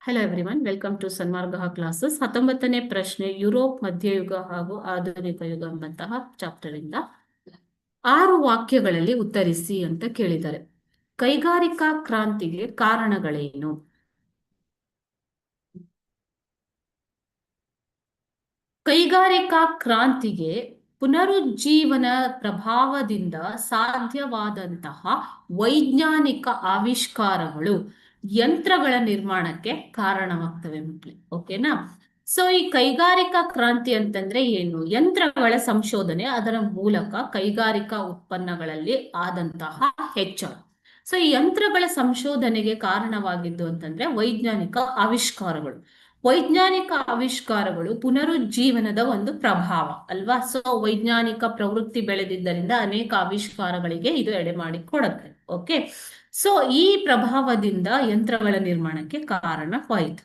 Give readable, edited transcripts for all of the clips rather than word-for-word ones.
Hello everyone, welcome to Sanmarga classes. 19ನೇ ಪ್ರಶ್ನೆ, Europe ಮಧ್ಯಯುಗ ಹಾಗೂ ಆಧುನಿಕ ಯುಗ ಎಂಬಂತಹ ಚಾಪ್ಟರ್ ಇಂದ 6 ವಾಕ್ಯಗಳಲ್ಲಿ ಉತ್ತರಿಸಿ ಅಂತ ಕೇಳಿದ್ದಾರೆ. ಕೈಗಾರಿಕಾ ಕ್ರಾಂತಿಗೆ ಕಾರಣಗಳೇನು? ಕೈಗಾರಿಕಾ ಕ್ರಾಂತಿಗೆ ಪುನರುಜ್ಜೀವನ ಪ್ರಭಾವದಿಂದ ಸಾಧ್ಯವಾದಂತಹ ವೈಜ್ಞಾನಿಕ ಆವಿಷ್ಕಾರಗಳು ಯಂತ್ರಗಳ ನಿರ್ಮಾಣಕ್ಕೆ ಕಾರಣವಾಗ್ತವೆ ಮಕ್ಕಳೇ. ಓಕೆನಾ? ಸೊ ಈ ಕೈಗಾರಿಕಾ ಕ್ರಾಂತಿ ಅಂತಂದ್ರೆ ಏನು? ಯಂತ್ರಗಳ ಸಂಶೋಧನೆ, ಅದರ ಮೂಲಕ ಕೈಗಾರಿಕಾ ಉತ್ಪನ್ನಗಳಲ್ಲಿ ಆದಂತಹ ಹೆಚ್ಚಳ. ಸೊ ಈ ಯಂತ್ರಗಳ ಸಂಶೋಧನೆಗೆ ಕಾರಣವಾಗಿದ್ದು ಅಂತಂದ್ರೆ ವೈಜ್ಞಾನಿಕ ಆವಿಷ್ಕಾರಗಳು. ವೈಜ್ಞಾನಿಕ ಆವಿಷ್ಕಾರಗಳು ಪುನರುಜ್ಜೀವನದ ಒಂದು ಪ್ರಭಾವ ಅಲ್ವಾ? ಸೊ ವೈಜ್ಞಾನಿಕ ಪ್ರವೃತ್ತಿ ಬೆಳೆದಿದ್ದರಿಂದ ಅನೇಕ ಆವಿಷ್ಕಾರಗಳಿಗೆ ಇದು ಎಡೆ ಮಾಡಿ ಕೊಡುತ್ತೆ. ಓಕೆ, ಸೊ ಈ ಪ್ರಭಾವದಿಂದ ಯಂತ್ರಗಳ ನಿರ್ಮಾಣಕ್ಕೆ ಕಾರಣವಾಯಿತು.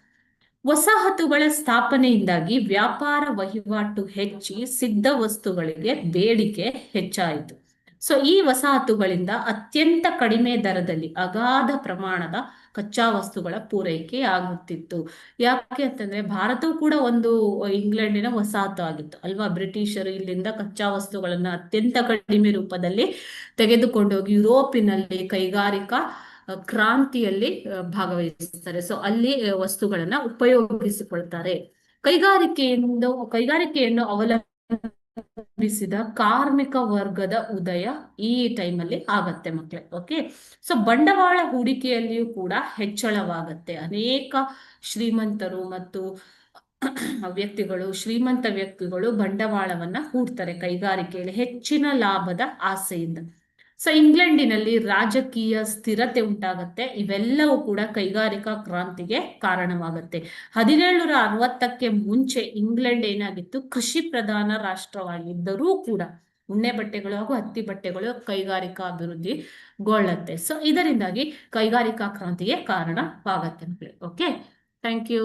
ವಸಾಹತುಗಳ ಸ್ಥಾಪನೆಯಿಂದಾಗಿ ವ್ಯಾಪಾರ ವಹಿವಾಟು ಹೆಚ್ಚಿ ಸಿದ್ಧ ವಸ್ತುಗಳಿಗೆ ಬೇಡಿಕೆ ಹೆಚ್ಚಾಯಿತು. ಸೊ ಈ ವಸಾಹತುಗಳಿಂದ ಅತ್ಯಂತ ಕಡಿಮೆ ದರದಲ್ಲಿ ಅಗಾಧ ಪ್ರಮಾಣದ ಕಚ್ಚಾ ವಸ್ತುಗಳ ಪೂರೈಕೆ ಆಗುತ್ತಿತ್ತು. ಯಾಕೆ ಅಂತಂದ್ರೆ ಭಾರತವು ಕೂಡ ಒಂದು ಇಂಗ್ಲೆಂಡಿನ ವಸಾಹತು ಆಗಿತ್ತು ಅಲ್ವಾ? ಬ್ರಿಟಿಷರು ಇಲ್ಲಿಂದ ಕಚ್ಚಾ ವಸ್ತುಗಳನ್ನ ಅತ್ಯಂತ ಕಡಿಮೆ ರೂಪದಲ್ಲಿ ತೆಗೆದುಕೊಂಡೋಗಿ ಯುರೋಪಿನಲ್ಲಿ ಕೈಗಾರಿಕಾ ಕ್ರಾಂತಿಯಲ್ಲಿ ಭಾಗವಹಿಸ್ತಾರೆ. ಸೊ ಅಲ್ಲಿ ವಸ್ತುಗಳನ್ನ ಉಪಯೋಗಿಸಿಕೊಳ್ತಾರೆ. ಕೈಗಾರಿಕೆಯನ್ನು ಅವಲಂಬಿಸಿದ ಕಾರ್ಮಿಕ ವರ್ಗದ ಉದಯ ಈ ಟೈಮಲ್ಲಿ ಆಗತ್ತೆ ಮಕ್ಕಳೇ. ಓಕೆ, ಸೊ ಬಂಡವಾಳ ಹೂಡಿಕೆಯಲ್ಲಿಯೂ ಕೂಡ ಹೆಚ್ಚಳವಾಗತ್ತೆ. ಅನೇಕ ಶ್ರೀಮಂತರು ಮತ್ತು ಶ್ರೀಮಂತ ವ್ಯಕ್ತಿಗಳು ಬಂಡವಾಳವನ್ನ ಹೂಡ್ತಾರೆ ಕೈಗಾರಿಕೆಯಲ್ಲಿ ಹೆಚ್ಚಿನ ಲಾಭದ ಆಸೆಯಿಂದ. ಸೊ ಇಂಗ್ಲೆಂಡಿನಲ್ಲಿ ರಾಜಕೀಯ ಸ್ಥಿರತೆ ಉಂಟಾಗತ್ತೆ. ಇವೆಲ್ಲವೂ ಕೂಡ ಕೈಗಾರಿಕಾ ಕ್ರಾಂತಿಗೆ ಕಾರಣವಾಗತ್ತೆ. 1760ಕ್ಕೆ ಮುಂಚೆ ಇಂಗ್ಲೆಂಡ್ ಏನಾಗಿತ್ತು? ಕೃಷಿ ಪ್ರಧಾನ ರಾಷ್ಟ್ರವಾಗಿದ್ದರೂ ಕೂಡ ಉಣ್ಣೆ ಬಟ್ಟೆಗಳು ಹಾಗೂ ಹತ್ತಿ ಬಟ್ಟೆಗಳು ಕೈಗಾರಿಕಾ ಅಭಿವೃದ್ಧಿಗೊಳ್ಳುತ್ತೆ. ಸೊ ಇದರಿಂದಾಗಿ ಕೈಗಾರಿಕಾ ಕ್ರಾಂತಿಗೆ ಕಾರಣವಾಗತ್ತೆ. Okay, thank you.